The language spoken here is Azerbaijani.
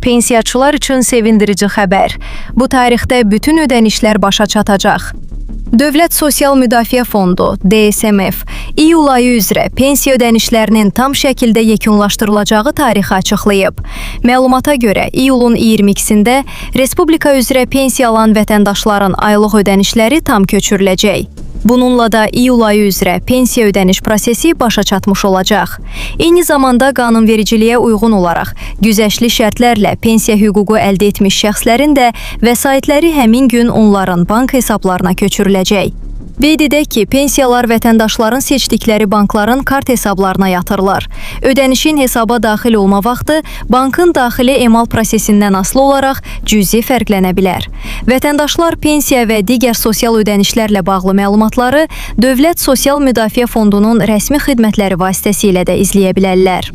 pensiyaçılar üçün sevindirici xəbər. Bu tarixdə bütün ödənişlər başa çatacaq. Dövlət Sosial Müdafiə Fondu, DSMF, iyul ayı üzrə pensiya ödənişlərinin tam şəkildə yekunlaşdırılacağı tarixi açıqlayıb. Məlumata görə, iyulun 22-sində Respublika üzrə pensiya alan vətəndaşların aylıq ödənişləri tam köçürüləcək. Bununla da iyul ayı üzrə pensiya ödəniş prosesi başa çatmış olacaq. Eyni zamanda qanunvericiliyə uyğun olaraq güzəştli şərtlərlə pensiya hüququ əldə etmiş şəxslərin də vəsaitləri həmin gün onların bank hesablarına köçürüləcək. Qeyd edək ki, pensiyalar vətəndaşların seçdikləri bankların kart hesablarına yatırılır. Ödənişin hesaba daxil olma vaxtı bankın daxili emal prosesindən asılı olaraq cüzi fərqlənə bilər. Vətəndaşlar pensiya və digər sosial ödənişlərlə bağlı məlumatları Dövlət Sosial Müdafiə Fondunun rəsmi xidmətləri vasitəsilə də izləyə bilərlər.